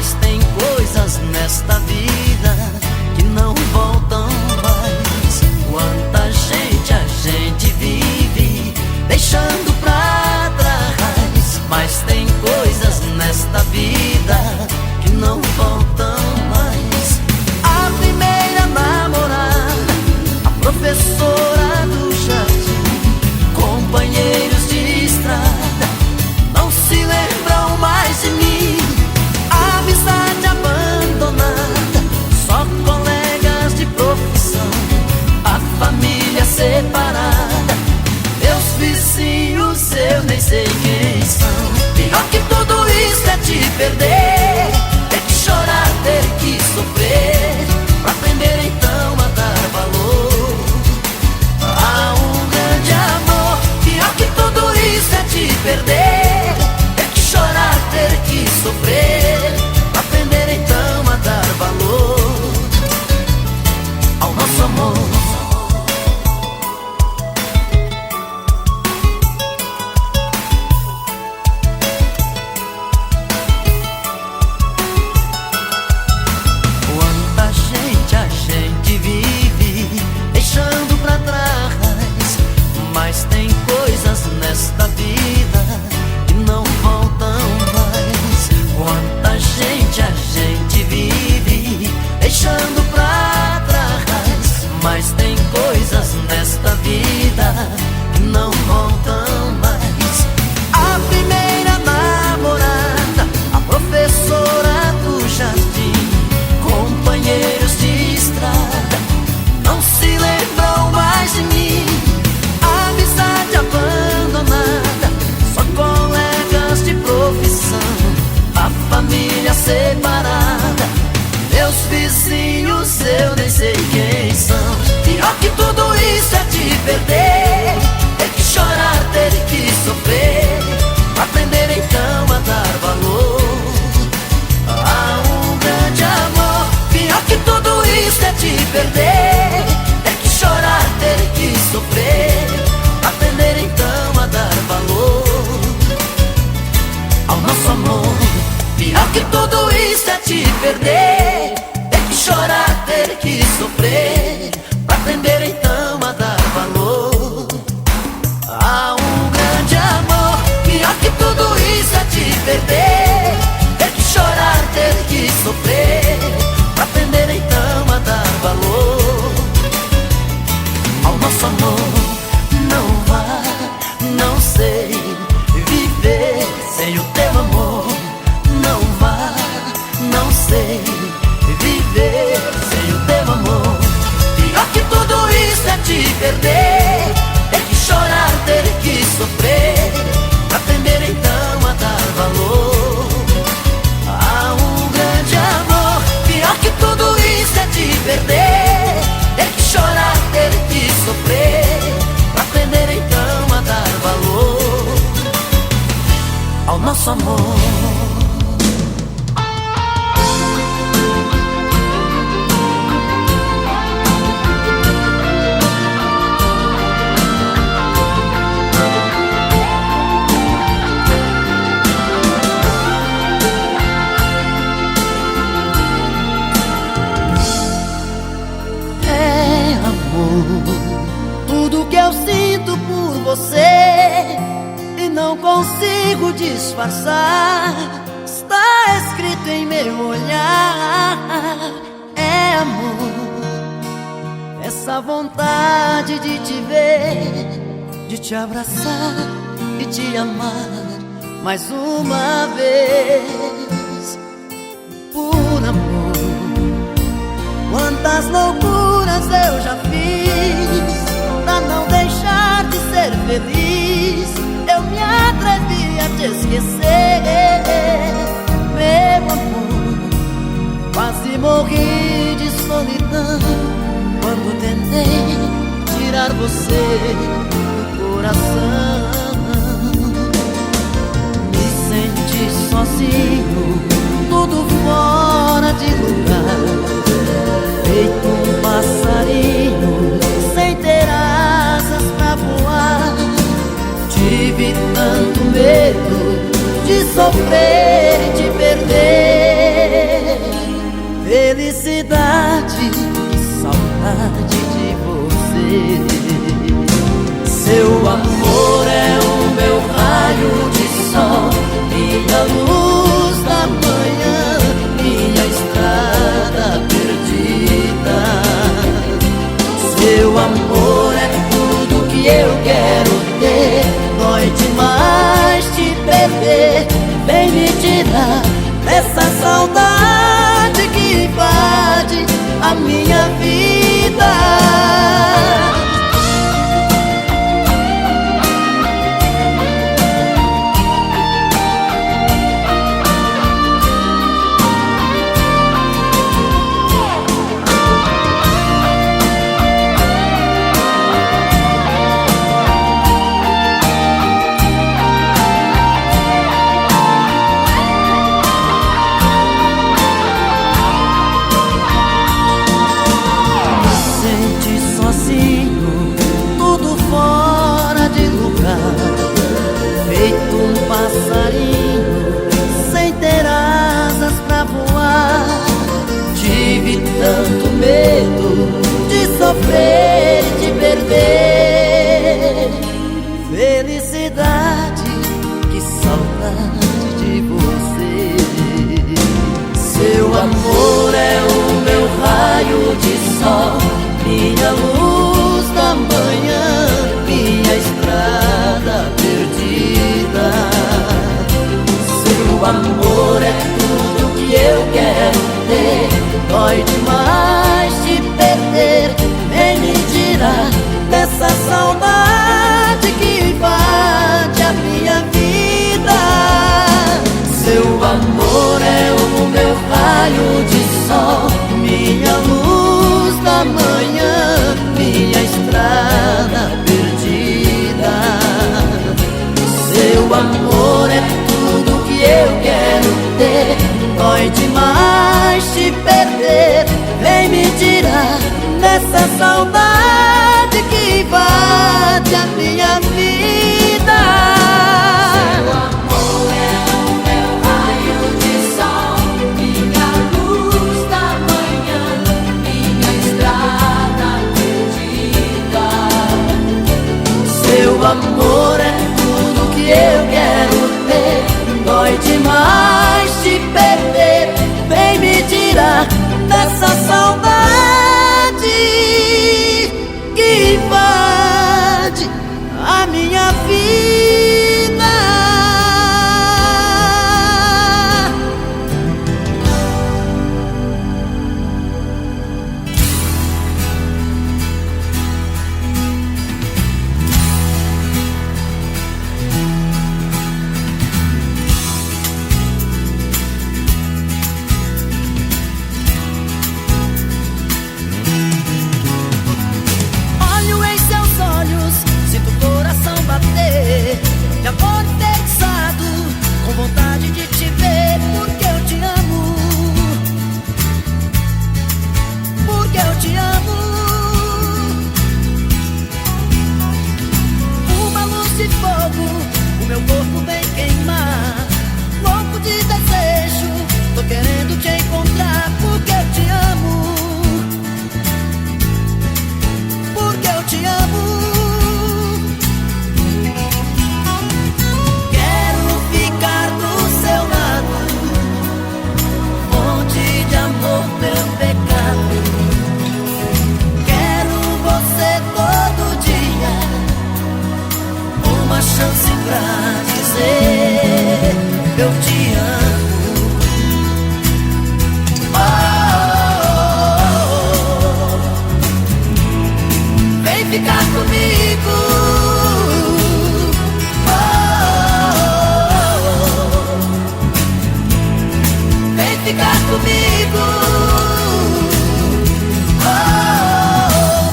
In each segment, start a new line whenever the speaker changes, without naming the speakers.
Mas tem coisas nesta vida que não voltam mais. Quanta gente a gente vive deixando pra trás. Mas tem coisas nesta vida que não voltam mais. A primeira namorada, a professora do jardim, companheiros de estrada, não se lembram mais de mim. Amizade abandonada, só colegas de profissão, a família separada, meus vizinhos eu nem sei quem são. Pior que tudo isso é te perder, ter que chorar, ter que sofrer, pra aprender então a dar valor a um grande amor. Pior que tudo isso é te perder, ter que chorar, ter que sofrer, pra aprender então a dar valor ao nosso amor. Mas tem coisas nesta vida que não voltam mais. Quanta gente a gente vive deixando pra trás. Mas tem coisas nesta vida que não voltam mais. A primeira namorada, a professora do jardim, companheiros de estrada, não se lembram mais de mim. Amizade abandonada, só colegas de profissão, a família separada, meus vizinhos eu nem sei quem são. Pior que tudo isso é te perder, ter que chorar, ter que sofrer, pra aprender então a dar valor a um grande amor. Pior que tudo isso é te perder, ter que chorar, ter que sofrer, aprender então a dar valor ao nosso amor. Pior que tudo isso é te perder, ter que chorar, ter que sofrer, pra aprender então a dar valor a um grande amor. Pior que tudo isso é te perder, ter que chorar, ter que sofrer, pra aprender então a dar valor ao nosso amor. Não sei viver sem o teu amor. Não vá, não sei viver sem o teu amor. Pior que tudo isso é te perder, ter que chorar, ter que sofrer, pra aprender então a dar valor a um grande amor. Pior que tudo isso é te perder, ter que chorar, ter que sofrer, pra aprender então a dar valor ao nosso amor. É amor, tudo que eu sinto por você e não consigo disfarçar, está escrito em meu olhar. É amor, essa vontade de te ver, de te abraçar e te amar mais uma vez. Por amor, quantas loucuras eu já fiz pra não deixar de ser feliz. Eu me atrevi a te esquecer, meu amor. Quase morri de solidão quando tentei tirar você do coração. Me senti sozinho, tudo fora de lugar, feito um passarinho sem ter asas pra voar. Tive tanto medo de sofrer e te perder. sofrer e te perder. Felicidade, que saudade de você. Seu amor é o meu raio de sol, minha luz da manhã, minha estrada perdida. Seu amor é tudo que eu quero ter, dói demais te perder. Vem me tirar dessa saudade que invade a minha vida. Seu amor é o meu raio de sol, minha luz da manhã, minha estrada perdida. Seu amor é tudo que eu quero ter, dói demais te perder. Vem me tirar dessa saudade que invade a minha vida.
Seu amor é o meu raio de sol, minha luz da manhã, minha estrada perdida.
Seu amor é tudo que eu quero ter, dói demais te perder. Vem me tirar dessa saudade que invade a minha vida. Olho em seus olhos, sinto o coração bater, de amor enfeitiçado, com vontade de te ver. Porque eu te amo, porque eu te amo. Uma luz de fogo, o meu corpo vem queimar, louco de desejo, tô querendo te encontrar. Porque eu te amo, porque eu te amo. Quero ficar do seu lado, fonte de amor, meu pecado. Quero você todo dia, uma chance pra dizer eu te amo. Vem ficar comigo, vem ficar comigo,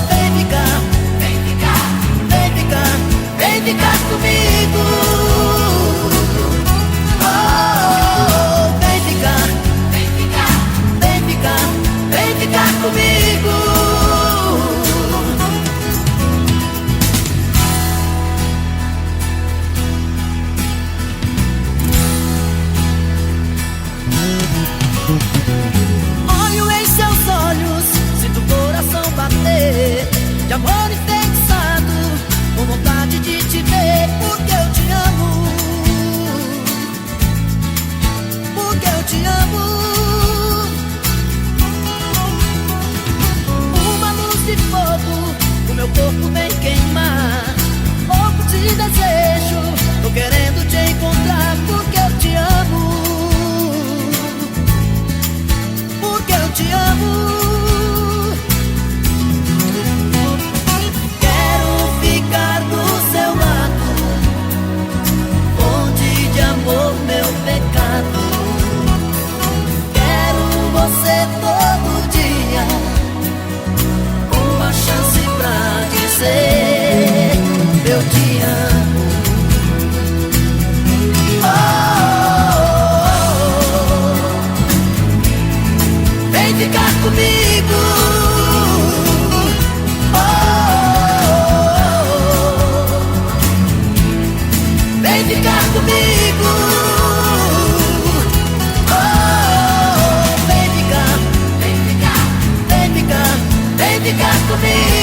vem ficar, vem ficar, vem ficar, vem ficar comigo, vem ficar, vem ficar, vem ficar, vem ficar comigo. Olho em seus olhos, sinto o coração bater, de amor enfeitiçado, com vontade de te ver. Porque eu te amo, porque eu te amo. Uma luz de fogo, o meu corpo vem queimar, louco de desejo, tô querendo te encontrar. Porque eu te amo, porque eu te amo. Quero ficar do seu lado, fonte de amor, meu pecado. Quero você todo dia, uma chance pra dizer eu te amo. Vem ficar comigo, vem ficar comigo, vem ficar, vem ficar, vem ficar, vem ficar comigo.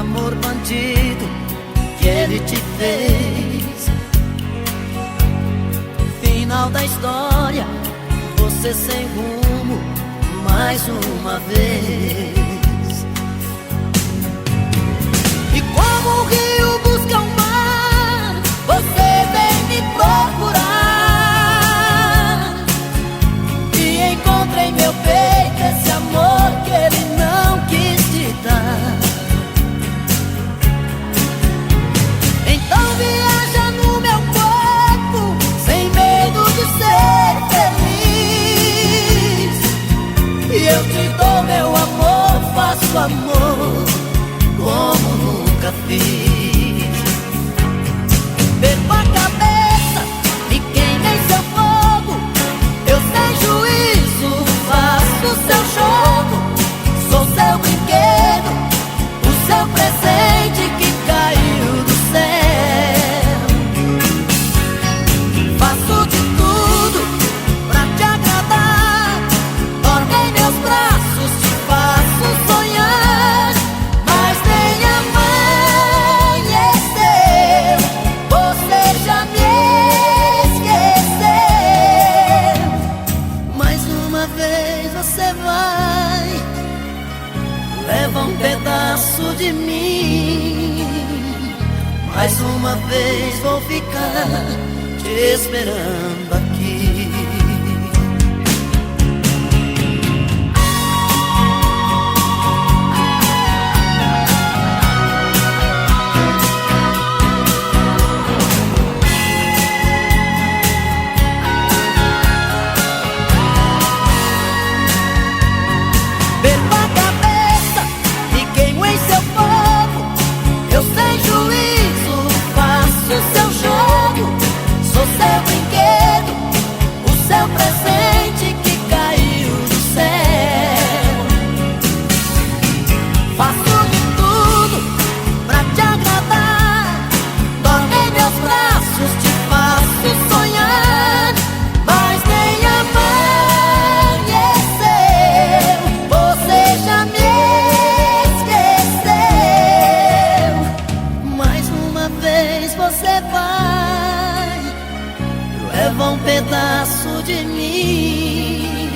amor bandido que ele te fez. Final da história, você sem rumo mais uma vez. E como o rio busca o mar, você vem me procurar. E encontra em meu peito esse amor que ele não quis te dar. Então viaja no meu corpo, sem medo de ser feliz. E eu te dou meu amor, faço amor como nunca fiz. Perco a cabeça e queima em seu fogo. Eu sem juízo faço seu jogo. Sou seu brinquedo, o seu presente que caiu do céu. Faço de tudo pra te agradar. Dorme em meus braços, te faço sonhar. Mas nem amanheceu, você já me esqueceu. Mais uma vez você vai, leva um pedaço de mim. Mais uma vez vou ficar te esperando aqui. Perco a cabeça e queimo em seu fogo. Eu sem juízo faço seu jogo. Sou seu brinquedo, o seu presente que caiu do céu. Faço de tudo pra te agradar. Dorme em meus braços, te faço sonhar. Mas nem amanheceu, você já me esqueceu. Mais uma vez você vai, leva um pedaço de mim.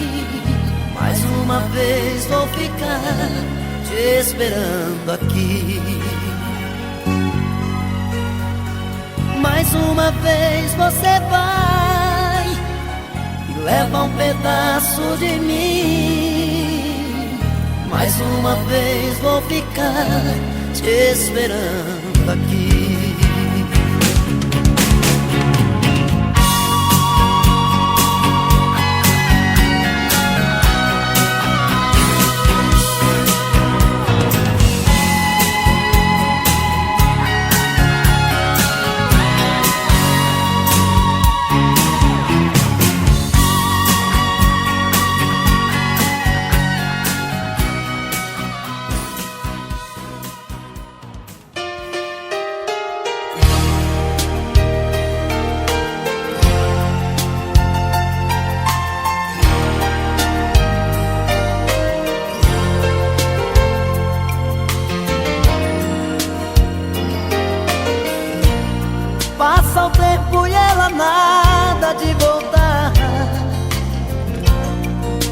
Mais uma vez vou ficar te esperando aqui. Mais uma vez você vai e leva um pedaço de mim. Mais uma vez vou ficar te esperando aqui. Passa o tempo e ela nada de voltar.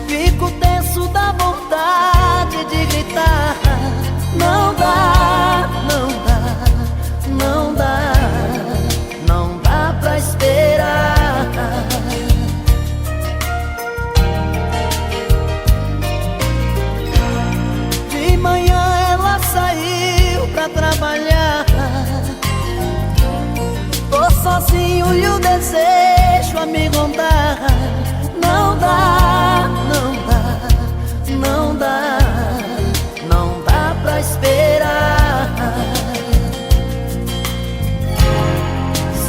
Fico tenso da vontade de gritar. Não dá, não dá, não dá, não dá pra esperar. De manhã ela saiu pra trabalhar. Tô sozinho e o desejo a me rondar. Não dá, não dá, não dá, não dá pra esperar.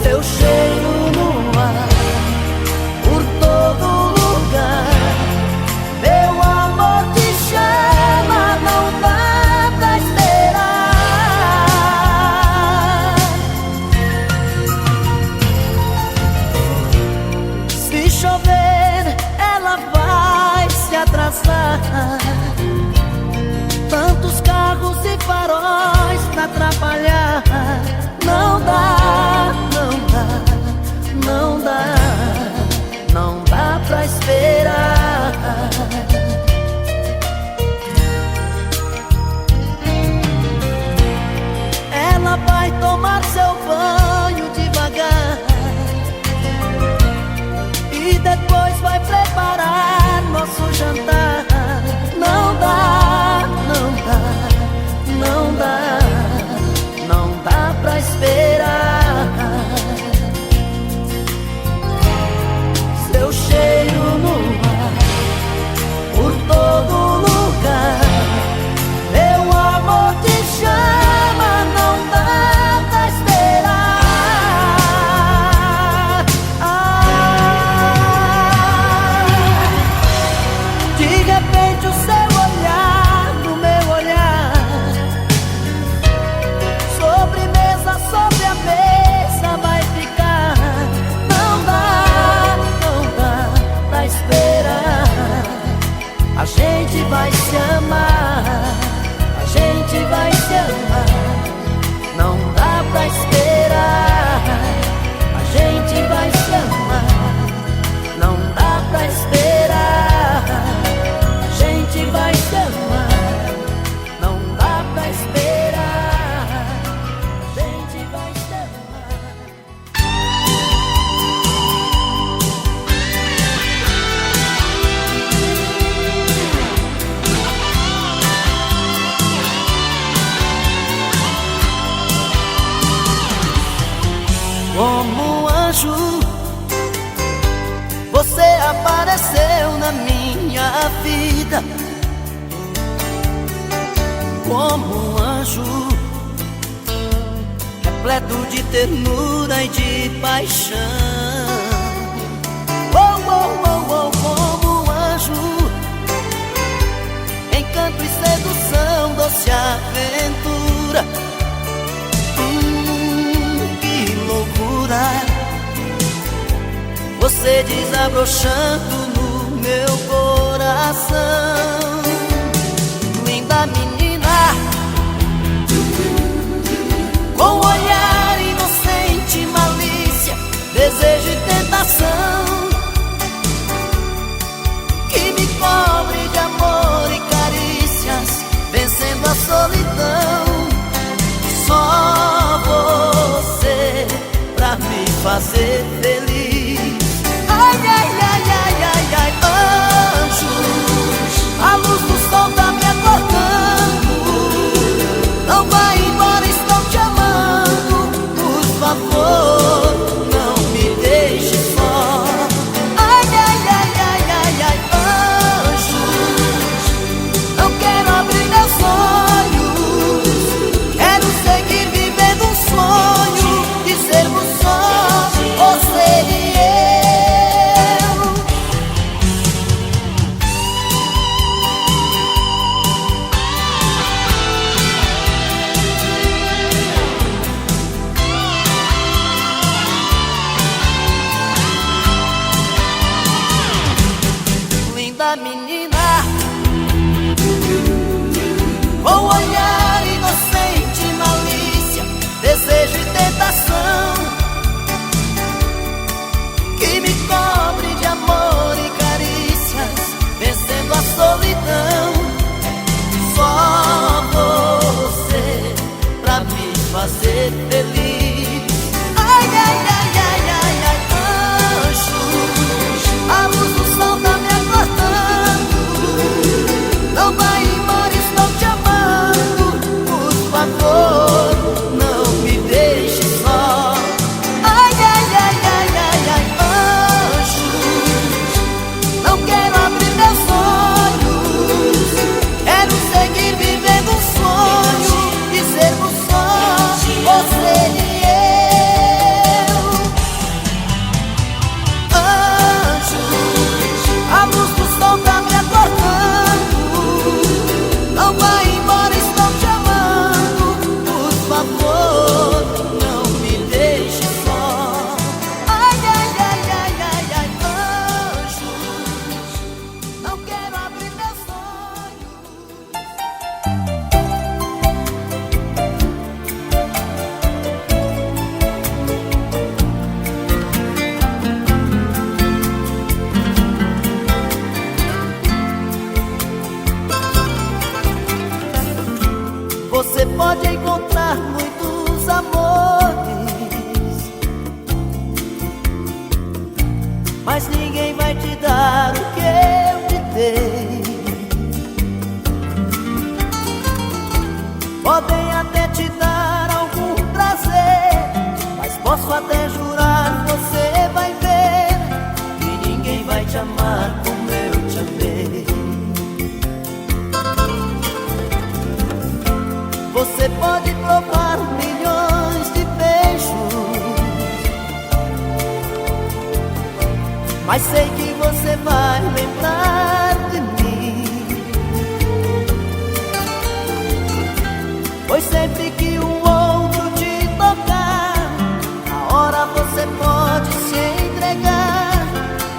Seu cheiro no ar, por todo lugar. Meu amor te chama, não dá pra esperar. Se chover, ela depois vai preparar nosso jantar. Não dá, não dá, não dá, não dá pra esperar. Seu cheiro no ar, por todo lugar, meu amor te chama, não dá pra esperar. De repente o seu olhar no meu olhar, sobremesa sobre a mesa vai ficar. Não dá pra esperar. A gente vai se amar, a gente vai se amar. Não dá pra esperar. A gente vai se amar. Não dá pra esperar. A gente vai se amar. Não dá pra esperar. A gente vai se amar. Como um anjo, você apareceu na minha vida. Como um anjo, repleto de ternura e de paixão. Oh, oh, oh, oh, como um anjo, encanto e sedução, doce aventura. Você desabrochando no meu coração. Linda menina, com olhar inocente, malícia, desejo e tentação, que me cobre de amor e carícias, vencendo a solidão. Só você pra me fazer feliz. Ai, ai, ai, ai, ai, ai, anjos, a luz do sol tá me acordando. ninguém vai te dar o que eu te dei. Podem até te dar algum prazer, mas posso até jurar, você vai ver que ninguém vai te amar como eu te amei. Você pode provar milhões de beijos, mas sei que você vai lembrar de mim. Pois sempre que um outro te tocar, na hora você pode se entregar,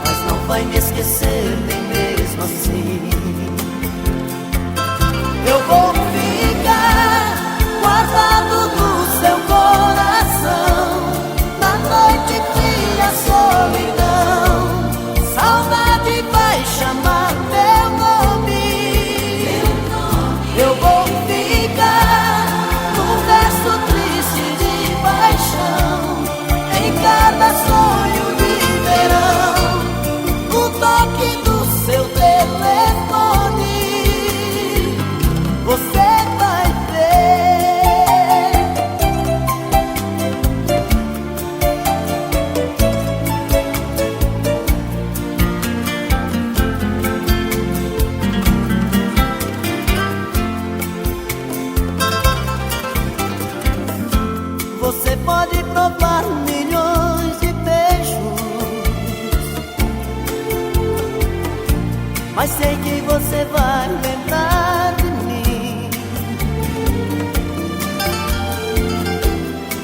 mas não vai me esquecer nem mesmo assim. Eu vou ficar guardado no seu coração, na noite fria, solidão. Saudade vai chamar meu nome. Eu vou ficar num verso triste de paixão, em cada sonho de verão, no toque do seu telefone. Você vai ver. Você pode provar milhões de beijos, mas sei que você vai lembrar de mim.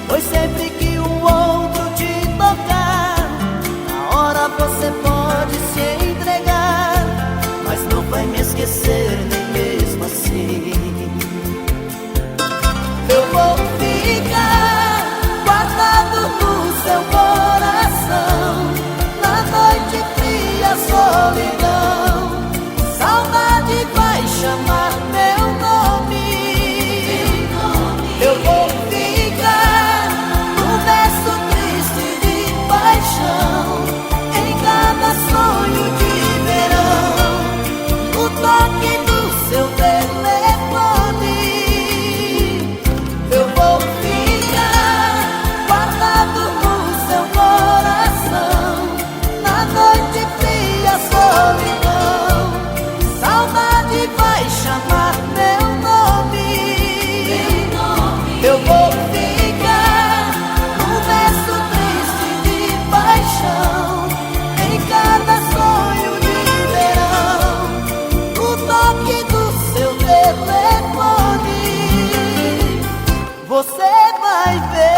Pois sempre que um outro te tocar, na hora você pode se entregar, mas não vai me esquecer nem mesmo assim. Eu vou ficar guardado no seu coração, na noite fria, solidão. Saudade vai chamar meu nome. Eu vou ficar num verso triste de paixão, em cada sonho de verão, no toque do seu telefone. Eu vou ficar guardado no seu coração, na noite fria, solidão. Saudade vai chamar meu nome. Eu vou ficar num verso triste de paixão, em cada sonho de verão, no toque do seu telefone. Você vai ver.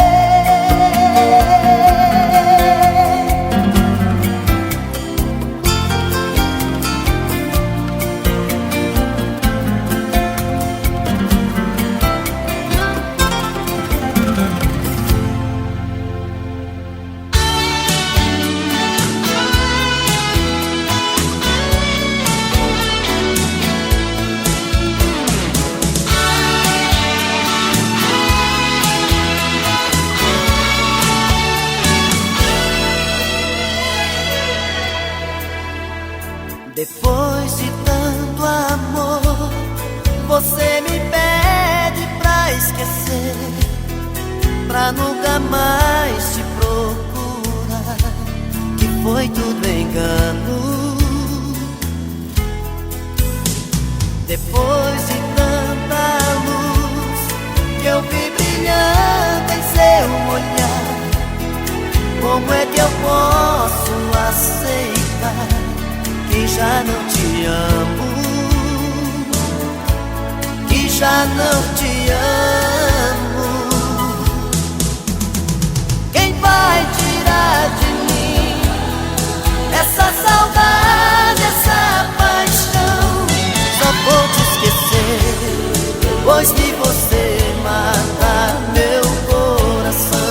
Depois de tanto amor, você me pede pra esquecer, pra nunca mais te procurar, que foi tudo engano. Depois de tanta luz que eu vi brilhando em seu olhar, como é que eu posso aceitar que já não te amo, que já não te amo? Quem vai tirar de mim essa saudade, essa paixão? Só vou te esquecer, pois que você mata meu coração.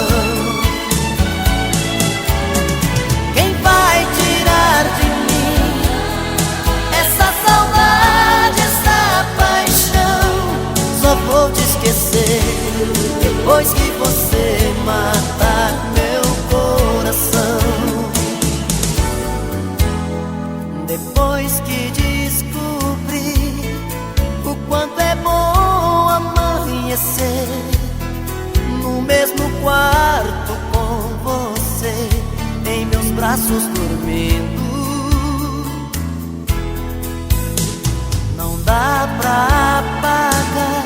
Quem vai tirar de mim essa saudade, essa paixão? Só vou te esquecer, depois que você matar meu coração. Depois que descobri o quanto é bom amanhecer no mesmo quarto com você, em meus braços dormindo, não dá pra apagar,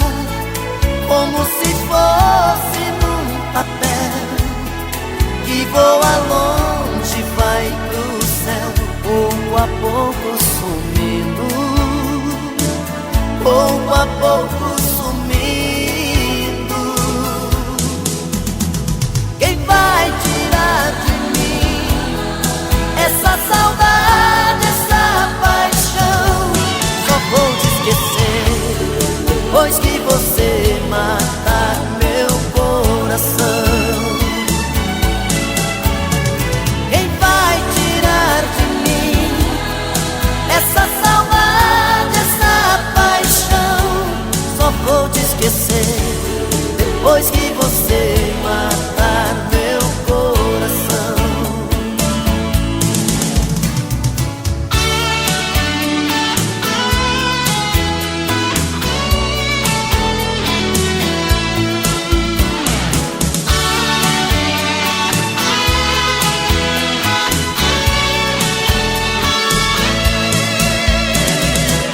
como se fosse num papel que voa longe, vai pro céu, pouco a pouco sumindo, pouco a pouco sumindo. Quem vai tirar de mim essa saudade, essa paixão? Só vou te esquecer depois que você matar meu coração. Quem vai tirar de mim essa saudade, essa paixão? Só vou te esquecer depois que você matar meu coração.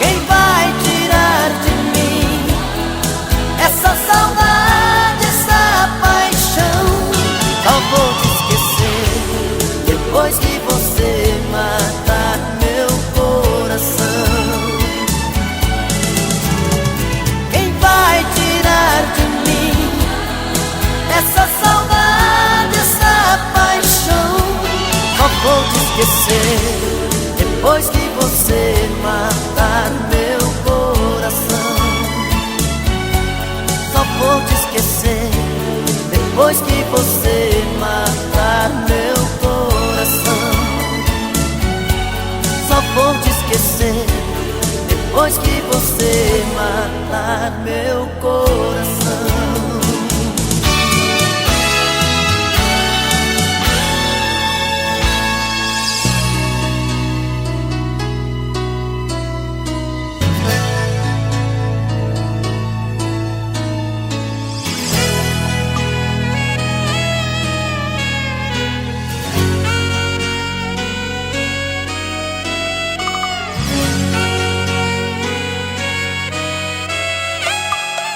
Quem vai tirar de mim essa saudade, essa paixão? Só vou te esquecer depois que você matar meu coração. Quem vai tirar de mim essa saudade, essa paixão? Só vou te esquecer depois que você matar meu coração. Só vou te esquecer depois que você matar meu coração. Só vou te esquecer depois que você matar meu coração.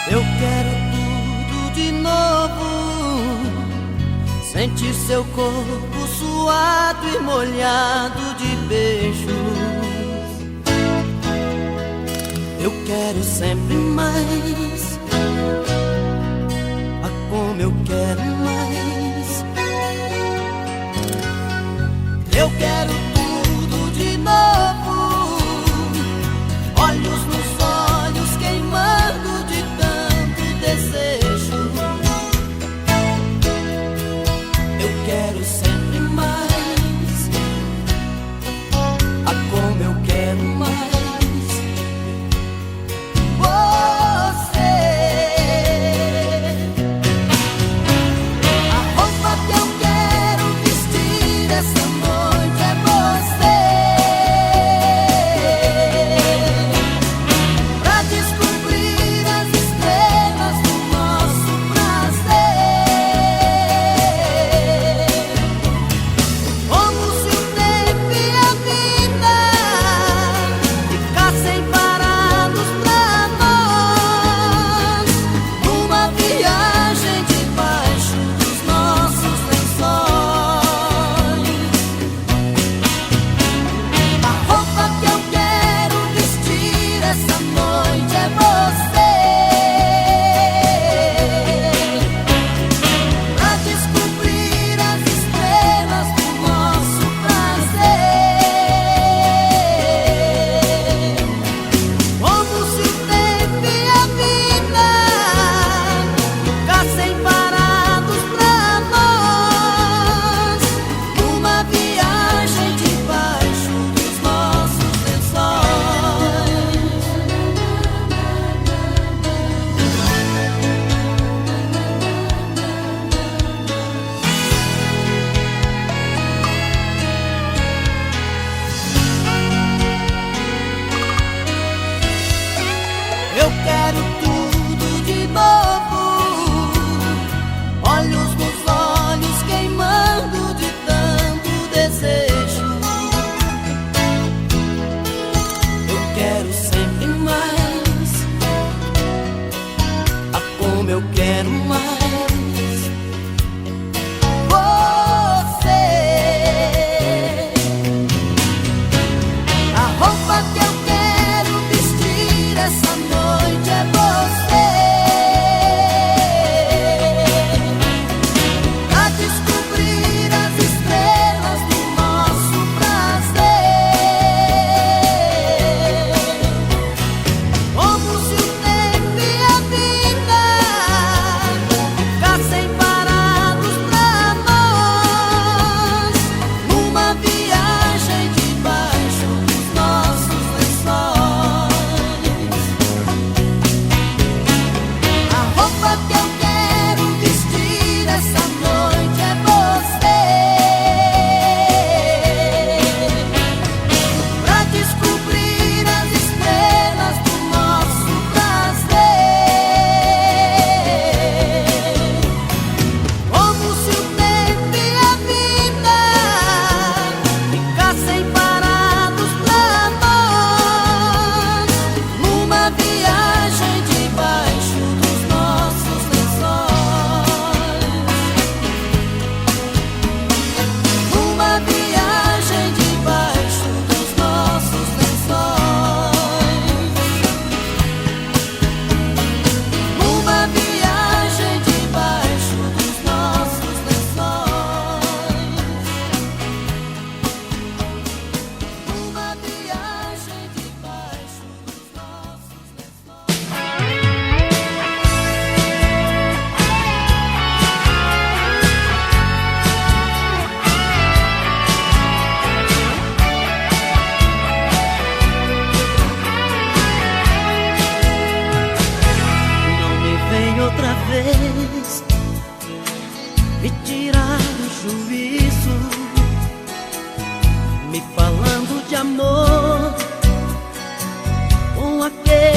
Eu quero tudo de novo, sentir seu corpo suado e molhado de beijos. Eu quero sempre mais, ah, como eu quero mais. Eu quero tudo de novo, olhos nos olhos queimando de tanto desejo. Eu quero sempre mais, ah, como eu quero mais. Você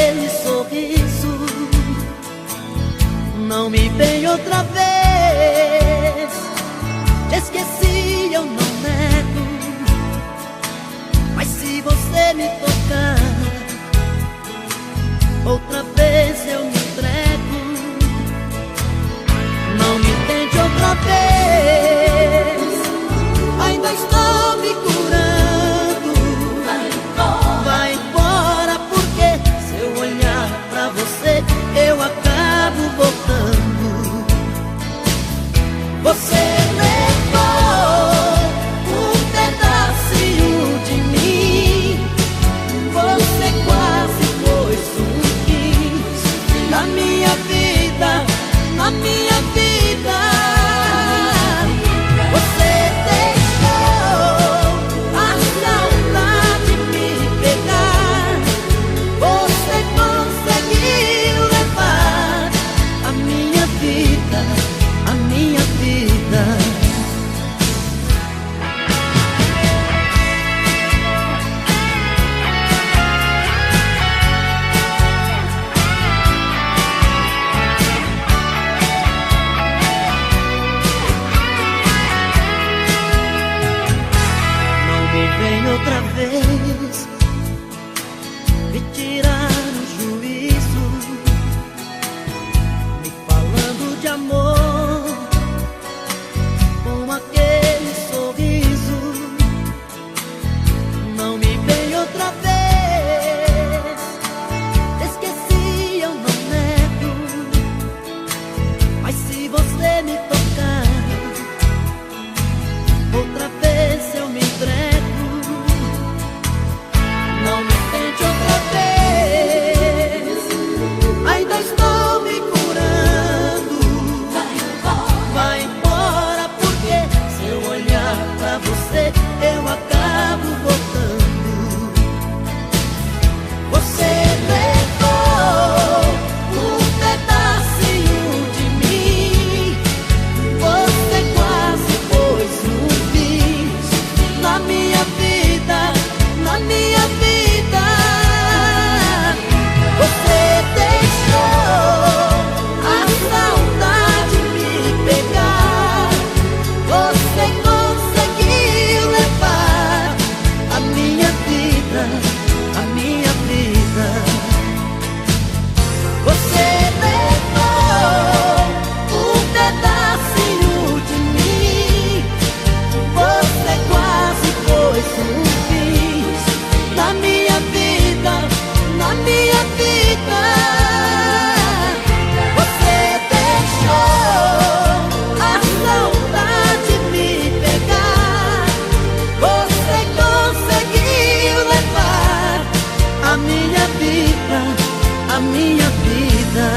aquele sorriso. Não me vem outra vez. Esqueci, eu não nego, mas se você me tocar outra vez eu me entrego. Não me tente outra vez, ainda estou me curando. Vai embora, porque se eu olhar pra você eu acabo voltando. Você levou um pedacinho de mim, você quase pôs um fim na minha vida, na minha vida. Você deixou a saudade me pegar, você conseguiu levar a minha vida, a minha vida. Não me vem outra vez me tirar o juízo, me falando de amor com aquele sorriso. Não me vem outra vez. Esqueci, eu não nego, mas se você me tocar outra vez eu me entrego. Não me tente outra vez, ainda estou me curando. Vai embora, porque se eu olhar pra você eu acabo voltando. Você levou um pedacinho de mim, você quase pôs um fim na minha vida, na minha vida. Você deixou a saudade me pegar, você conseguiu levar a minha vida, a minha vida. Você levou um pedacinho de mim, você quase pôs um fim na minha vida, na minha vida. Você deixou a saudade me pegar, você conseguiu levar a minha vida, a minha vida.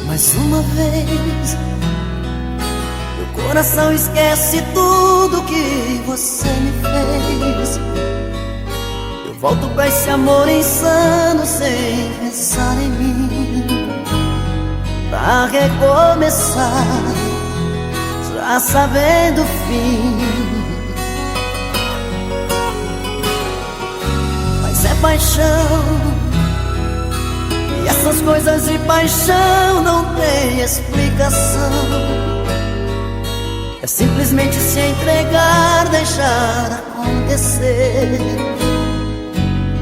Mais uma vez, meu coração esquece tudo que você me fez. Eu volto pra esse amor insano sem pensar em mim, pra recomeçar, já sabendo o fim. Mas é paixão, e essas coisas de paixão não tem explicação. É simplesmente se entregar, deixar acontecer,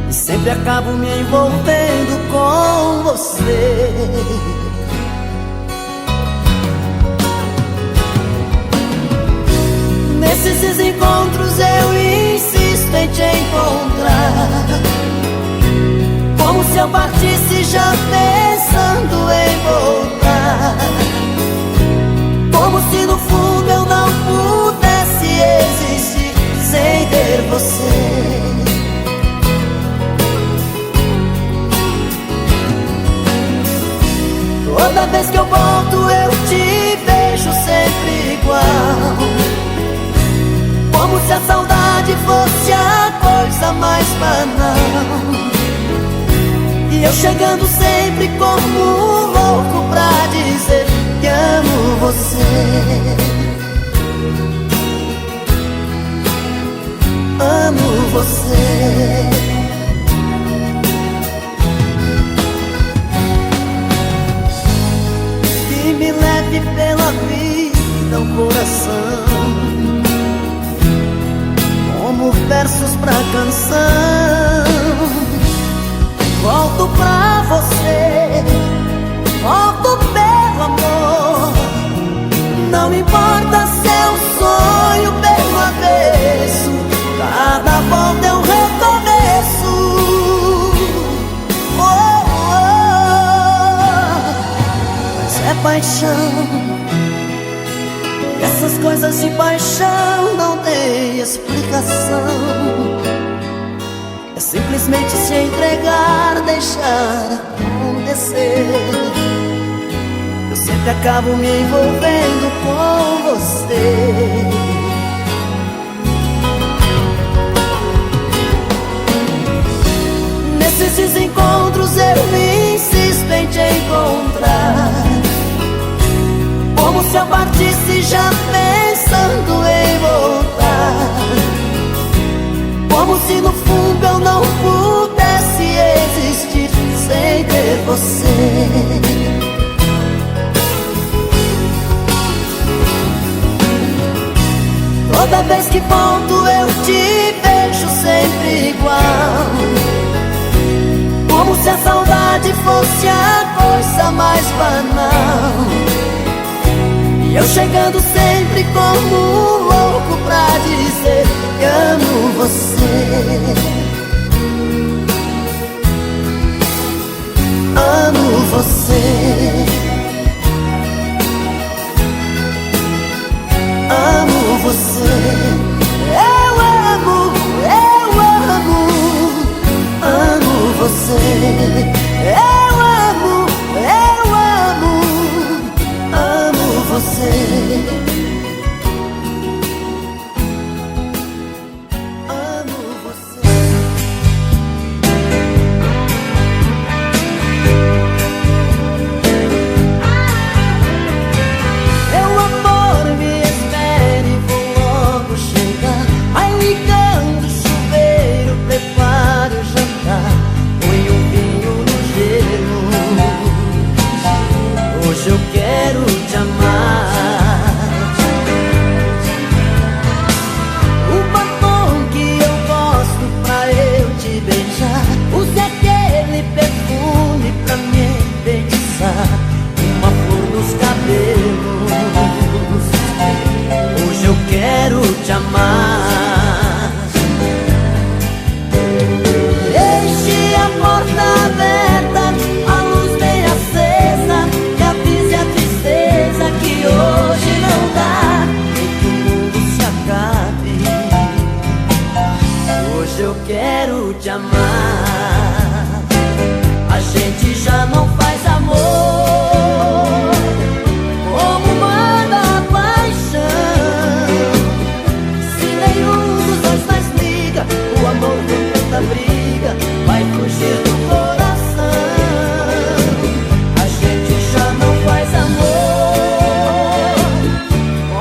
e sempre acabo me envolvendo com você. Nesses encontros eu insisto em te encontrar, como se eu partisse já pensando em voltar, como se no fundo eu não pudesse existir sem ter você. Toda vez que eu volto eu te vejo sempre igual, como se a saudade fosse a coisa mais banal. E eu chegando sempre como um louco pra dizer que amo você. Amo você. Que me leve pela vida o coração, como versos pra canção. Volto pra você, volto pelo amor. Não importa se é um sonho pelo avesso, cada volta é um recomeço. Oh, oh. Mas é paixão, e essas coisas de paixão não tem explicação. É simplesmente se entregar, deixar acontecer. Eu sempre acabo me envolvendo com você. Nesses desencontros eu me insisto em te encontrar, como se eu partisse já pensando em voltar, como se no fundo eu não pudesse existir sem ter você. Toda vez que volto eu te vejo sempre igual, como se a saudade fosse a coisa mais banal. E eu chegando sempre como um louco pra dizer que amo você. Amo você. Amo você. Eu amo você. Eu amo você. Hoje eu quero te amar. O batom que eu gosto pra eu te beijar, use aquele perfume pra me enfeitiçar, uma flor nos cabelos. Hoje eu quero te amar. Deixe a porta aberta, a luz bem acesa, que avise a tristeza que hoje não dá, nem que o mundo se acabe. Hoje eu quero te amar. A gente já não faz amor como manda a paixão. Se nenhum dos dois mais liga, o amor com tanta briga vai fugir do coração. A gente já não faz amor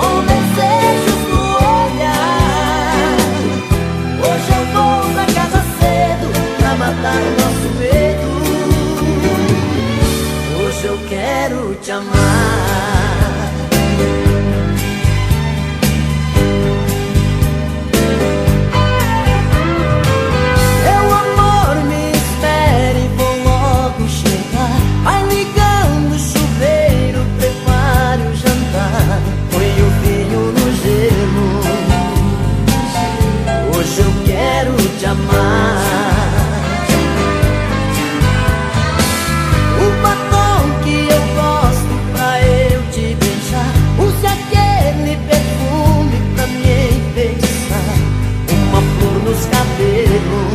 com desejos no olhar. Hoje eu vou pra casa cedo pra matar o nosso medo. Hoje eu quero te amar. Hoje eu quero te amar. O batom que eu gosto pra eu te beijar, use aquele perfume pra me enfeitiçar, uma flor nos cabelos.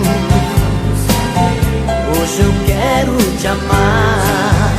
Hoje eu quero te amar.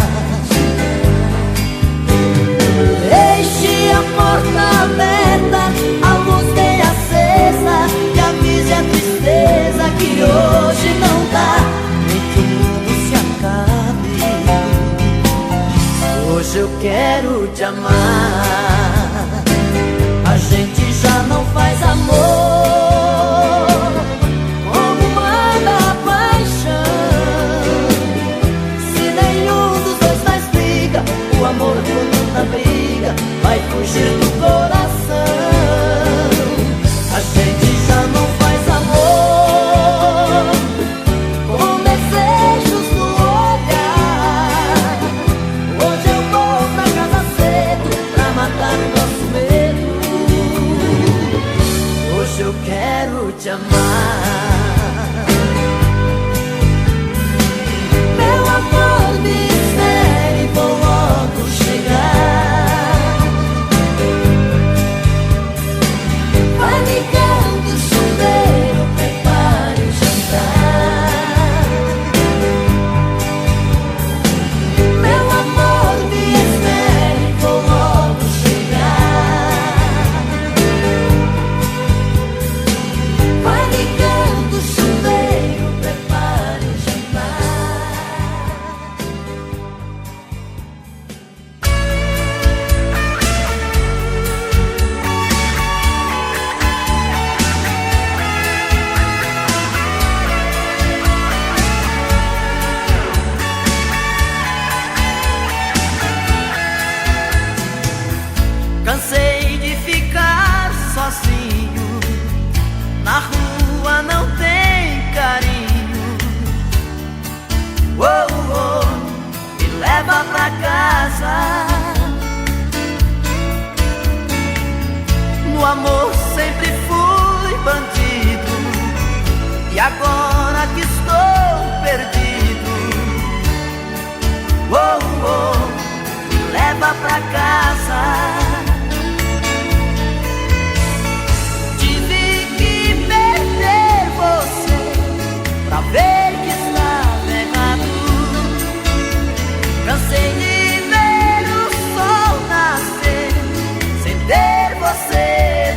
amor sempre fui bandido, e agora que estou perdido, oh, oh, me leva pra casa. Tive que perder você pra ver que estava errado. Cansei de ver o sol nascer sem ter você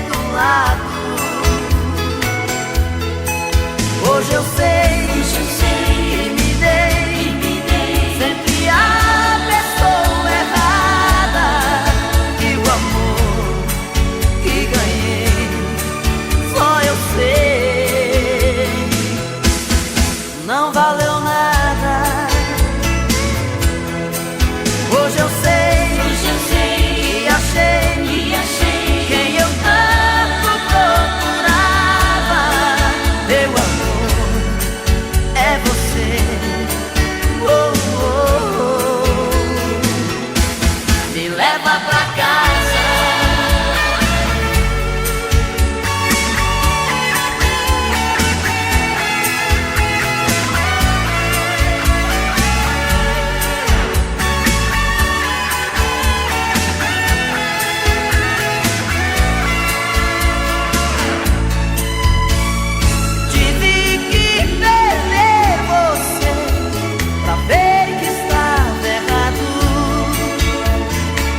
do lado. Hoje eu sei que me dei sempre a pessoa errada, e o amor que ganhei só eu sei não valeu nada. Hoje eu sei que achei quem eu tanto procurava. Meu amor é você, oh, oh, oh. Me leva pra casa.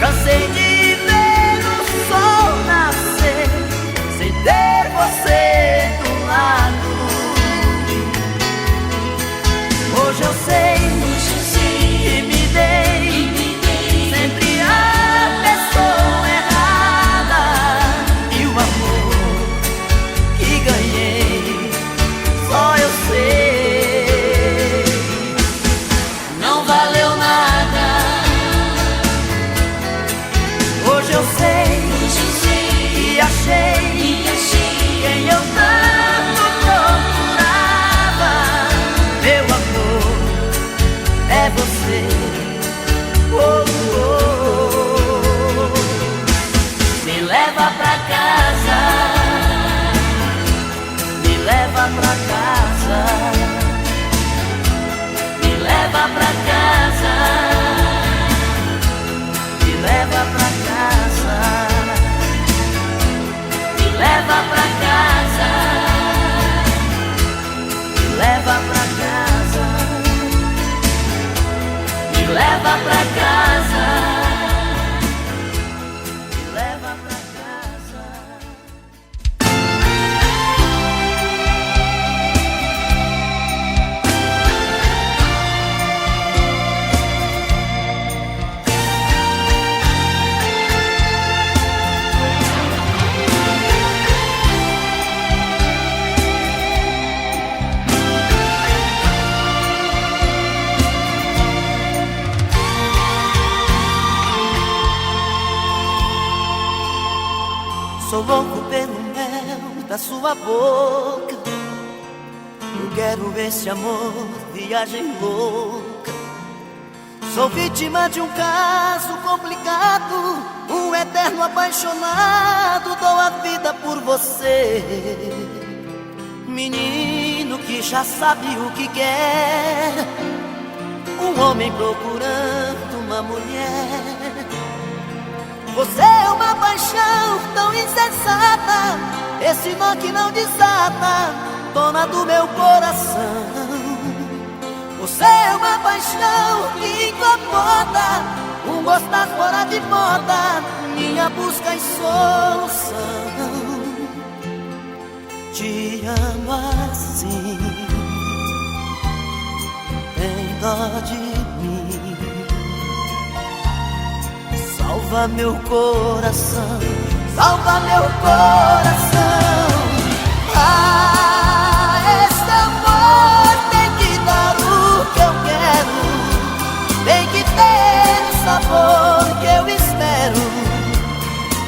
Cansei de ver o sol nascer sem ter você do lado. Hoje eu sei que me dei sempre a pessoa errada, e o amor que ganhei só eu sei não valeu nada. Hoje eu sei que achei quem eu tanto procurava. Meu amor é você, oh, oh, oh. Me leva pra casa, me leva pra casa, me leva pra casa, me leva pra casa, me leva pra casa, me leva pra casa, me leva pra casa, me leva pra casa. Sou louco pelo mel da sua boca. Eu quero esse amor, viagem louca. Sou vítima de um caso complicado, um eterno apaixonado. Dou a vida por você, menino que já sabe o que quer. Um homem procurando uma mulher. Você é uma paixão tão insensata, esse nó que não desata, dona do meu coração. Você é uma paixão que incomoda, um gostar fora de moda, minha busca e solução. Te amo assim, tem dó de mim. Salva meu coração, salva meu coração. Ah, esse amor tem que dar o que eu quero, tem que ter o sabor que eu espero,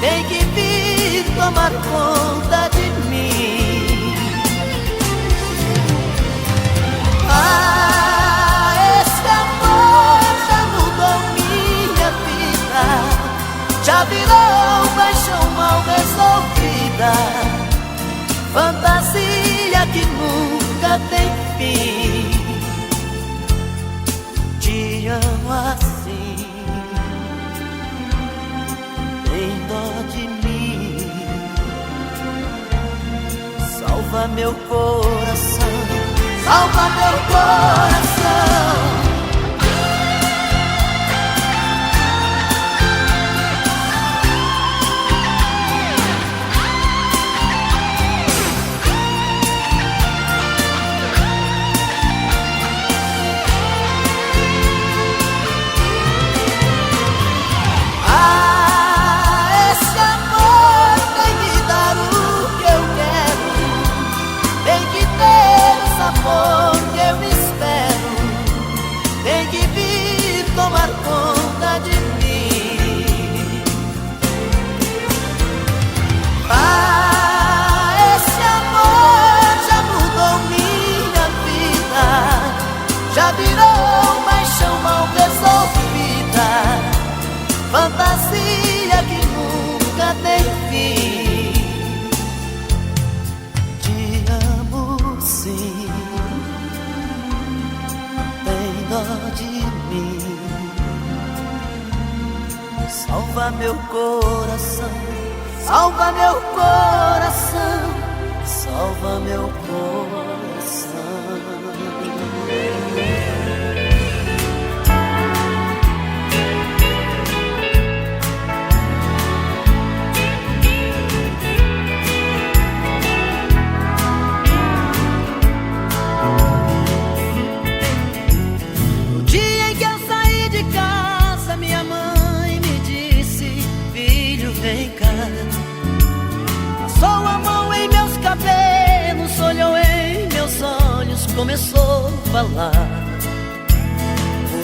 tem que vir tomar conta de mim. Ah, esse amor já mudou minha vida, já virou paixão mal resolvida. meu coração, salva meu coração. Já virou paixão mal resolvida, fantasia que nunca tem fim. Te amo sim, tem dó de mim. Salva meu coração, salva meu coração, salva meu coração. No dia em que eu saí de casa, minha mãe me disse: filho, vem cá. Passou a mão em meus cabelos, olhou em meus olhos, começou a falar: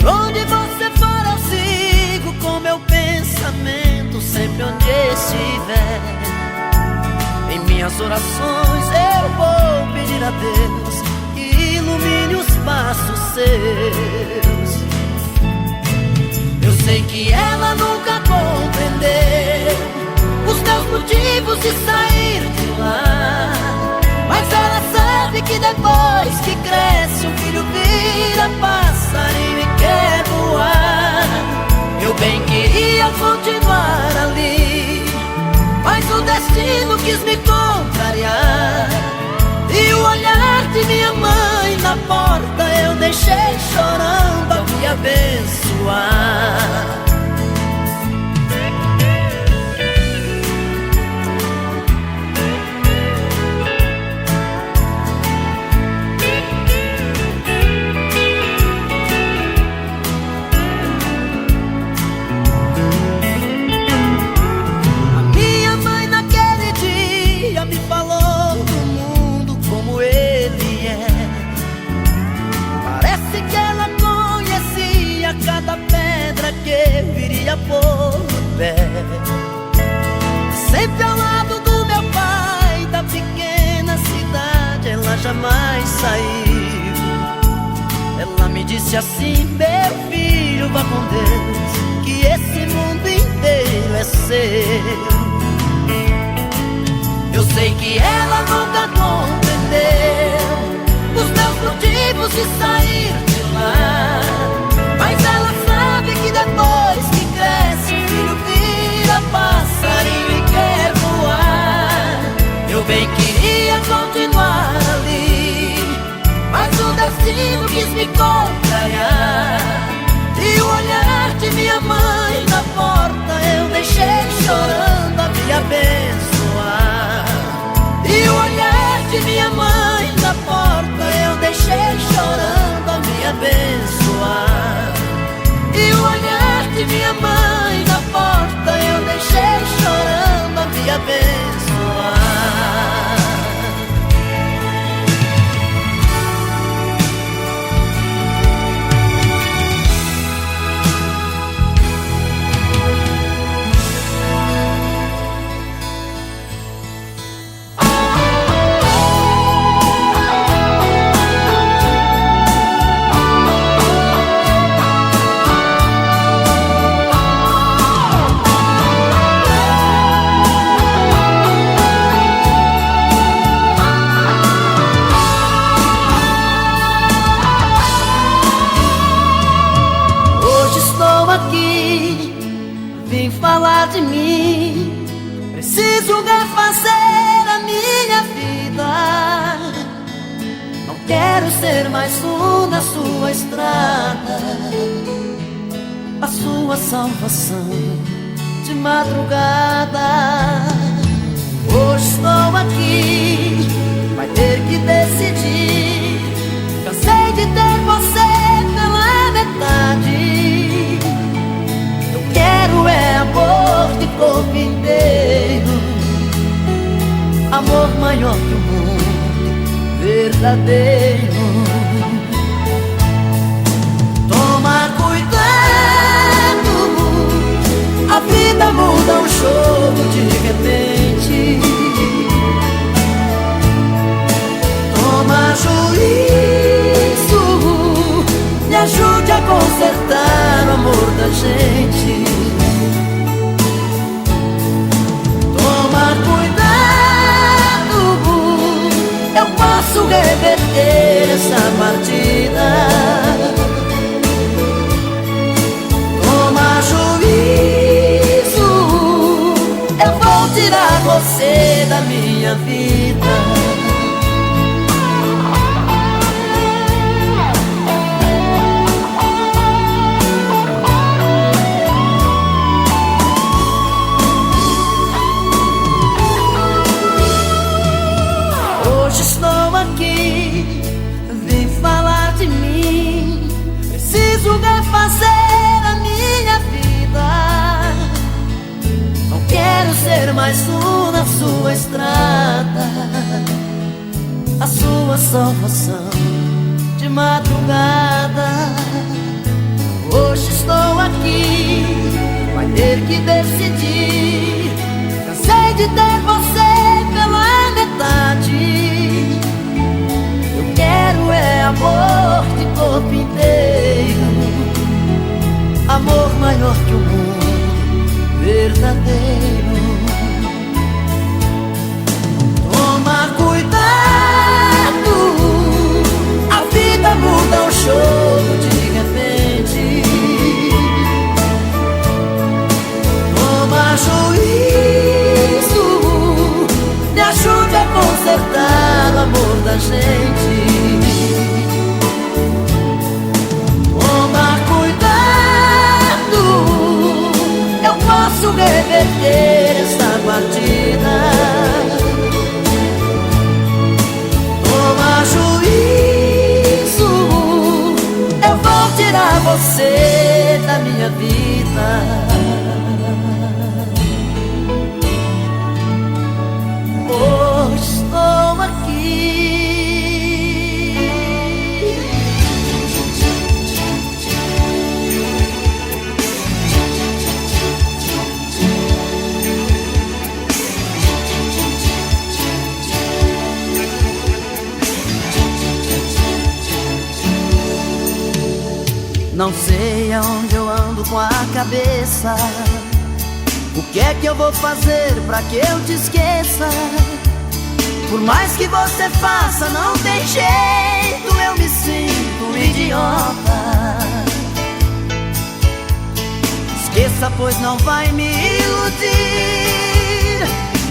por onde você for eu sigo com meu pensamento, sempre onde estiver. Em minhas orações eu vou pedir a Deus que ilumine os passos seus. Eu sei que ela nunca compreendeu os meus motivos de sair de lá, mas ela sabe que depois que cresce um filho vira passarinho e quer voar. Eu bem queria continuar ali, mas o destino quis me contrariar. E o olhar de minha mãe na porta eu deixei chorando a me abençoar. Cada pedra que eu viria pôr no pé, sempre ao lado do meu pai, da pequena cidade ela jamais saiu. Ela me disse assim: meu filho, vá com Deus, que esse mundo inteiro é seu. Eu sei que ela nunca compreendeu os meus motivos de sair de lá, mas ela sabe que depois que cresce o filho vira passarinho e quer voar. Eu bem queria continuar ali, mas o destino quis me contrariar. E o olhar de minha mãe na porta eu deixei chorando a me abençoar. E o olhar de minha mãe na porta eu deixei chorando a me abençoar. E o olhar de minha mãe na porta eu deixei chorando a me abençoar. Vem falar de mim, preciso refazer a minha vida. ser mais um na sua estrada, a sua salvação de madrugada. Hoje estou aqui, vai ter que decidir. Cansei de ter você pela metade. Eu quero é amor de corpo inteiro, amor maior que o mundo, verdadeiro. Toma cuidado, a vida muda um jogo de repente. Toma juízo, me ajude a consertar o amor da gente. Toma cuidado, eu posso reverter essa partida. Toma juízo, eu vou tirar você da minha vida. Hoje estou aqui, vim falar de mim. Preciso refazer a minha vida. Não quero ser mais um na sua estrada, a sua salvação de madrugada. Hoje estou aqui, vai ter que decidir. Cansei de ter você pela metade. Eu quero é amor de corpo inteiro, amor maior que o mundo, verdadeiro. Toma cuidado, a vida muda um jogo de repente. Toma juízo, me ajude a consertar o amor da gente. Toma cuidado, eu posso reverter essa partida. Toma juízo, eu vou tirar você da minha vida. Hoje estou aqui. Não sei aonde eu ando com a cabeça. O que é que eu vou fazer pra que eu te esqueça? Por mais que você faça, não tem jeito, eu me sinto um idiota. Esqueça, pois não vai me iludir.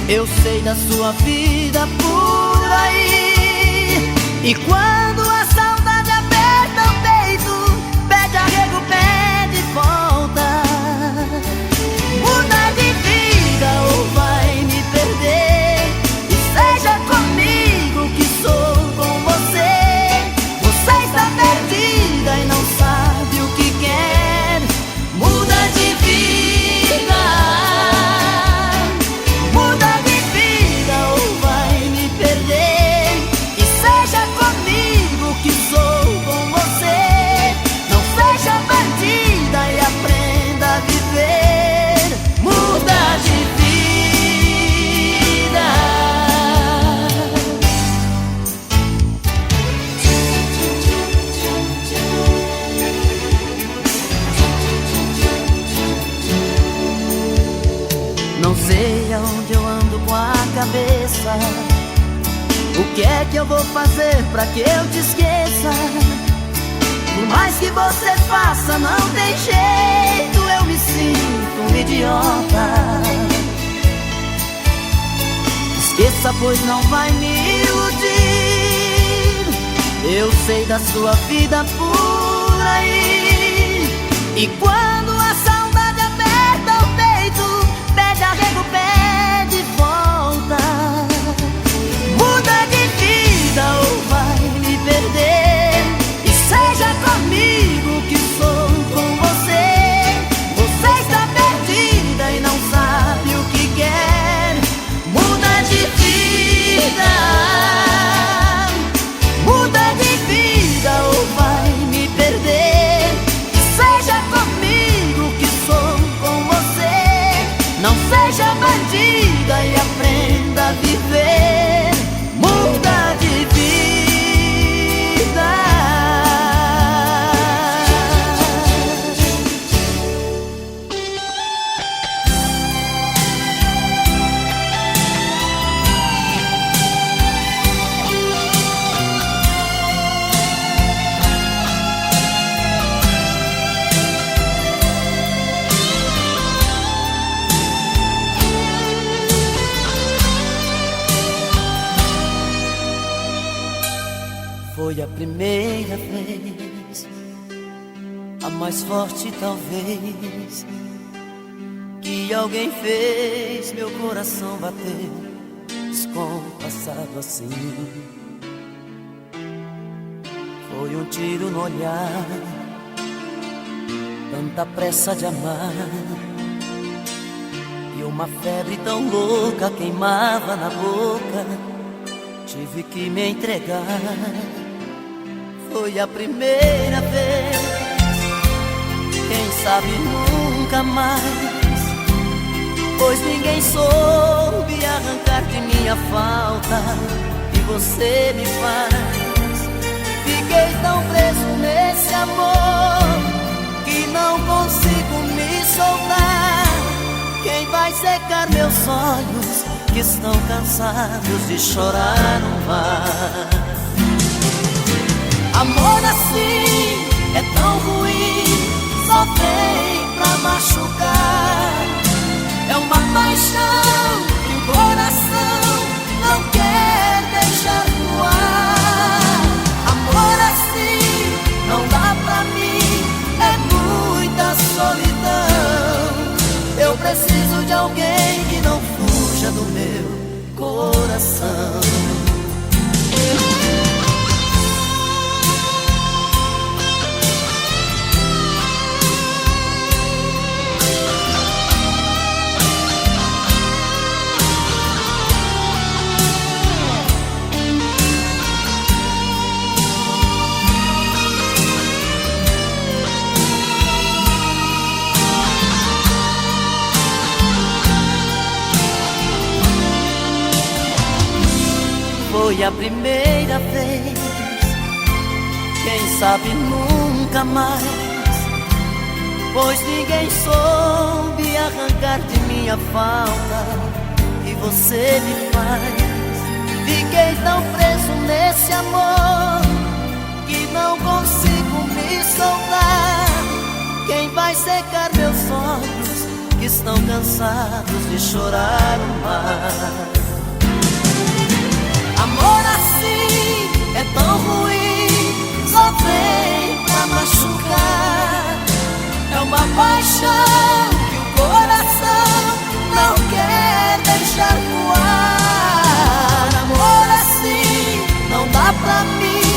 Eu sei da sua vida por aí. E quando a saudade aperta o peito, pede arrego, pede volta. Muda de vida ou vai me perder. E seja comigo que sou com você. Você está perdida e não sabe o que quer. Muda de vida, muda de vida ou vai me perder. E seja comigo que sou com você. Não seja bandida e aprenda a viver. Muda de vida. Não sei aonde eu ando com a cabeça. O que é que eu vou fazer pra que eu te esqueça? Por mais que você faça, não tem jeito, eu me sinto um idiota. Esqueça, pois não vai me iludir. Eu sei da sua vida por aí. E quando a saudade aperta o peito, pede arrego, pede volta. Muda de vida ou vai me perder. E seja comigo que sou com você. Você está perdida e não sabe o que quer. Muda de vida. Muda de vida ou vai me perder. E seja comigo que sou com você. Não seja bandida e aprenda a viver. Muda de vida. Foi a primeira vez, a mais forte talvez, que alguém fez meu coração bater descompassado assim. Foi um tiro no olhar, tanta pressa de amar, e uma febre tão louca queimava na boca. Tive que me entregar. Foi a primeira vez, quem sabe nunca mais, pois ninguém soube arrancar de minha falta e você me faz. Fiquei tão preso nesse amor que não consigo me soltar. Quem vai secar meus olhos que estão cansados de chorar no mar? Amor assim é tão ruim, só vem pra machucar. É uma paixão que o coração não quer deixar voar. Amor assim não dá pra mim, é muita solidão. Eu preciso de alguém que não fuja do meu coração. Foi a primeira vez, quem sabe nunca mais, pois ninguém soube arrancar de minha falta e você me faz. Fiquei tão preso nesse amor que não consigo me soltar. Quem vai secar meus olhos que estão cansados de chorar no mar? Amor assim é tão ruim, só vem pra machucar. É uma paixão que o coração não quer deixar voar. Amor assim não dá pra mim,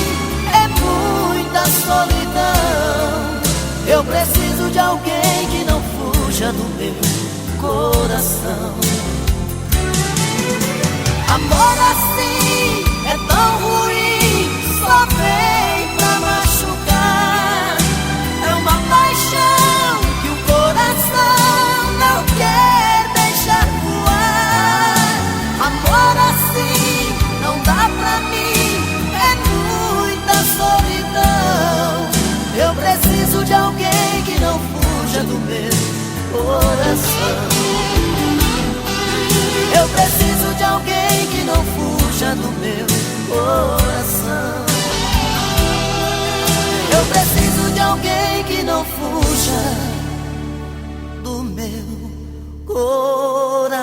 é muita solidão. Eu preciso de alguém que não fuja do meu coração. Amor assim é tão ruim, só vem pra machucar. É uma paixão que o coração não quer deixar voar. Amor assim não dá pra mim, é muita solidão. Eu preciso de alguém que não fuja do meu coração. Eu preciso de alguém que não fuja do meu coração. Eu preciso de alguém que não fuja do meu coração.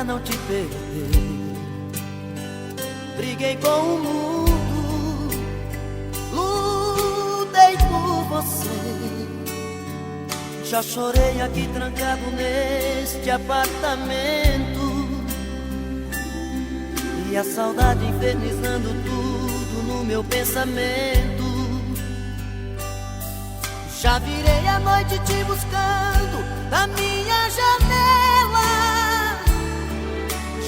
não te perder. Briguei com o mundo, lutei por você. Já chorei aqui trancado neste apartamento, e a saudade infernizando tudo no meu pensamento. Já virei a noite te buscando na minha janela,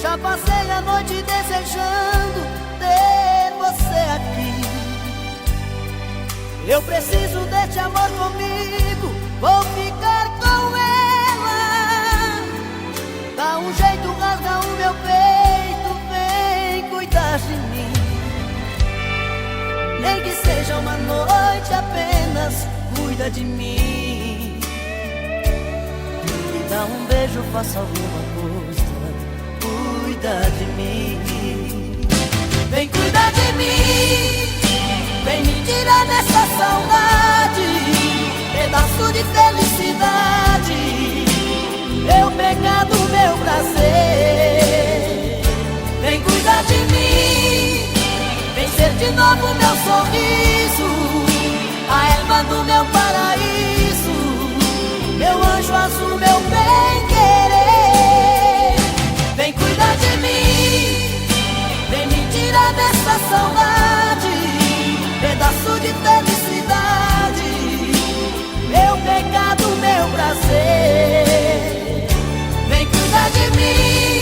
já passei a noite desejando ter você aqui. Eu preciso deste amor comigo, vou ficar com ela. Dá um jeito, rasga o meu peito, vem cuidar de mim. Nem que seja uma noite apenas, cuida de mim. Me dá um beijo, faça alguma coisa, cuida de mim. Vem cuidar de mim, vem me tirar dessa saudade, pedaço de felicidade, meu pecado, meu prazer. Vem cuidar de mim, vem ser de novo meu sorriso, a erva do meu paraíso, meu anjo azul, meu bem-querer. Vem cuidar de mim, vem me tirar dessa saudade, pedaço de felicidade, meu pecado, meu prazer. Vem cuidar de mim,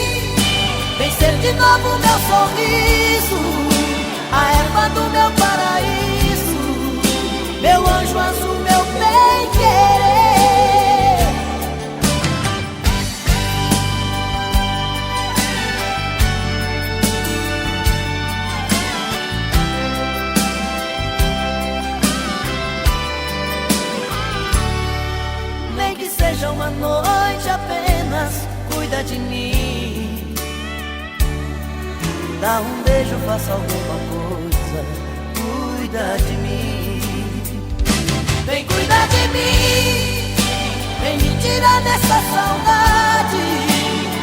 vem ser de novo meu sorriso, a erva do meu paraíso, meu anjo azul, meu bem-querer. Nem que seja uma noite apenas, cuida de mim. Dá um beijo, faça alguma coisa, cuida de mim. Vem cuidar de mim, vem me tirar dessa saudade,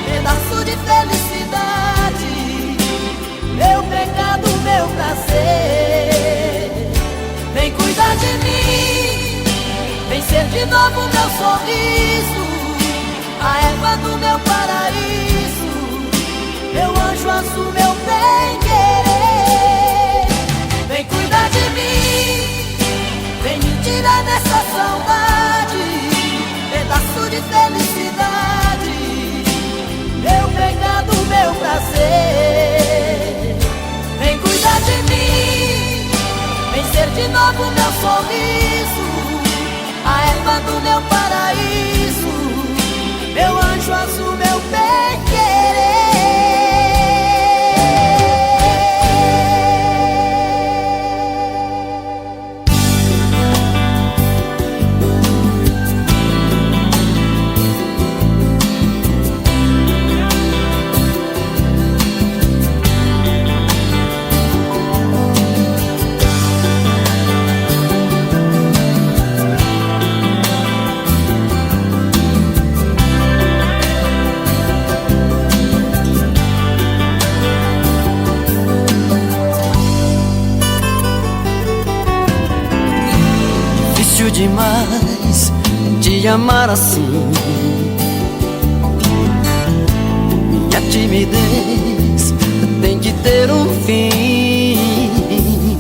pedaço de felicidade, meu pecado, meu prazer. Vem cuidar de mim, vem ser de novo meu sorriso, a erva do meu paraíso, meu anjo azul, meu bem-querer. Vem cuidar de mim, vem me tirar dessa saudade, pedaço de felicidade, meu pecado, meu prazer. Vem cuidar de mim, vem ser de novo meu sorriso, a erva do meu paraíso, meu anjo azul, meu bem-querer. Demais te amar assim, minha timidez tem que ter um fim.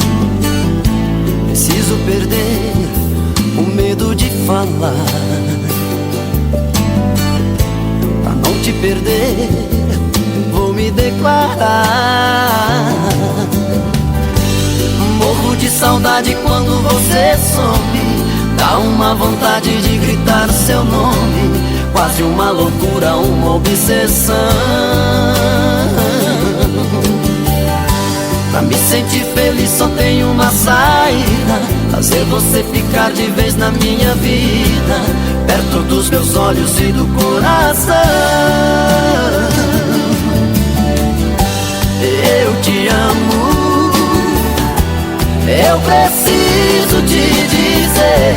Preciso perder o medo de falar, pra não te perder vou me declarar. Morro de saudade quando você some, dá uma vontade de gritar seu nome, quase uma loucura, uma obsessão. Pra me sentir feliz só tem uma saída, fazer você ficar de vez na minha vida, perto dos meus olhos e do coração. Eu te amo, eu preciso te dizer,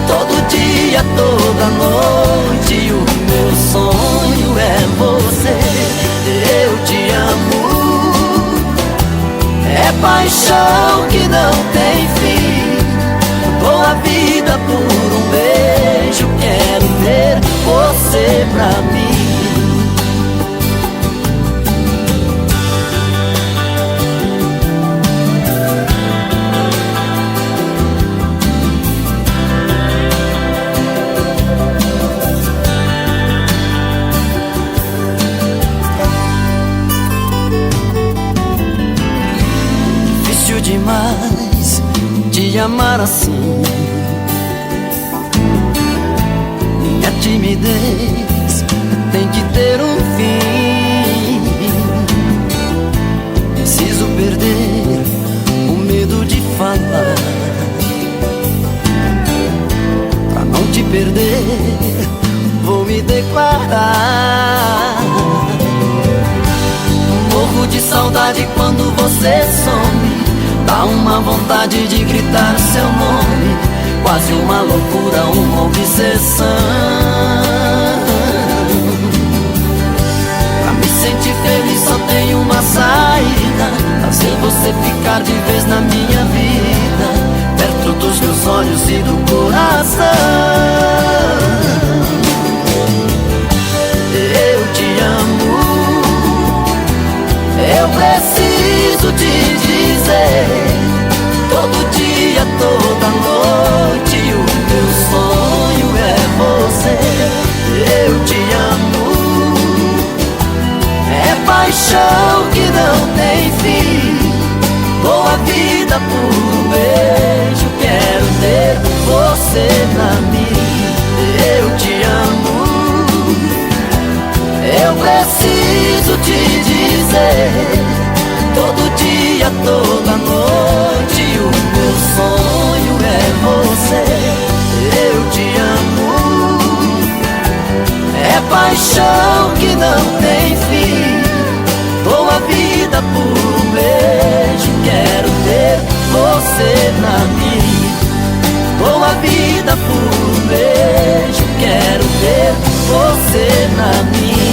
todo dia, toda noite, o meu sonho é você. paixão que não tem fim. Dou a vida por um beijo, quero ter você pra mim. Demais te amar assim. Minha timidez tem que ter um fim. Preciso perder o medo de falar, pra não te perder vou me declarar. Morro de saudade quando você some. Dá uma vontade de gritar seu nome, quase uma loucura, uma obsessão. Pra me sentir feliz só tem uma saída: fazer você ficar de vez na minha vida, perto dos meus olhos e do coração. Eu te amo, eu preciso te dizer. Todo dia, toda noite, o meu sonho é você. Eu te amo, é paixão que não tem fim. Dou a vida por um beijo, quero ter você pra mim. Eu te amo, eu preciso te dizer. Todo dia, toda noite, o meu sonho é você. Eu te amo, é paixão que não tem fim. Dou a vida por um beijo, quero ter você pra mim. Dou a vida por um beijo, quero ter você pra mim.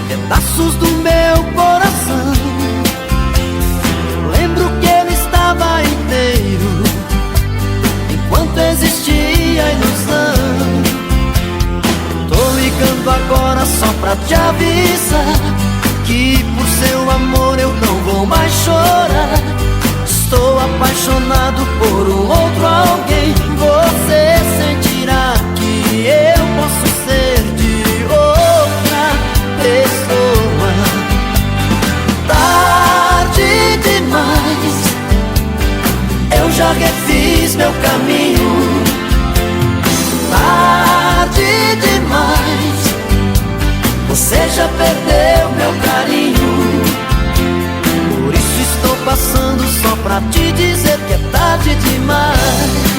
Pedaços do meu coração. Lembro que ele estava inteiro enquanto existia a ilusão. Tô ligando agora só pra te avisar que por seu amor eu não vou mais chorar. Estou apaixonado por um outro alguém. Você sentirá que eu posso ser de outra pessoa. Tarde demais, eu já refiz meu caminho. Tarde demais, você já perdeu meu carinho. Por isso estou passando só pra te dizer que é tarde demais.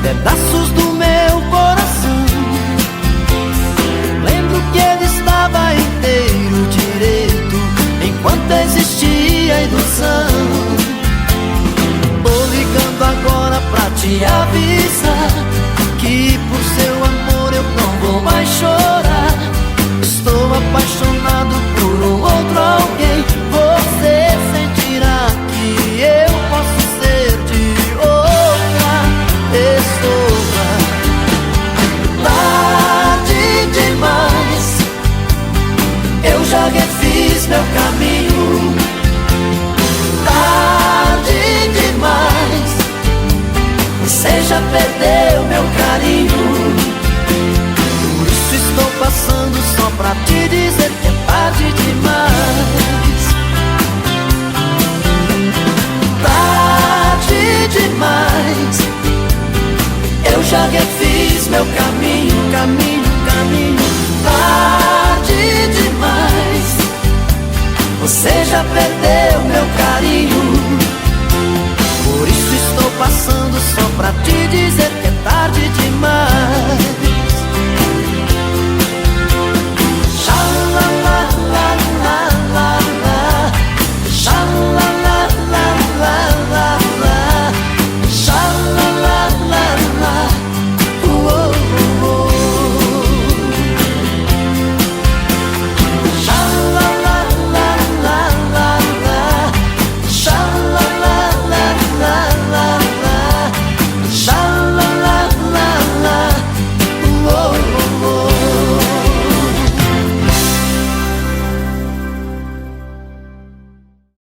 Pedaços do meu coração. Lembro que ele estava inteiro direito enquanto existia a ilusão. Tô ligando agora pra te avisar que por seu amor eu não vou mais chorar. Estou apaixonado por um outro alguém. Você sentirá que eu posso ser de outra pessoa. Tarde demais, eu já refiz meu caminho. Tarde demais, já perdeu meu carinho. Por isso estou passando só pra te dizer que é tarde demais. Tarde demais. Eu já refiz meu caminho, caminho, caminho. Tarde demais. Você já perdeu meu carinho. Por isso estou passando só pra te dizer que é tarde demais.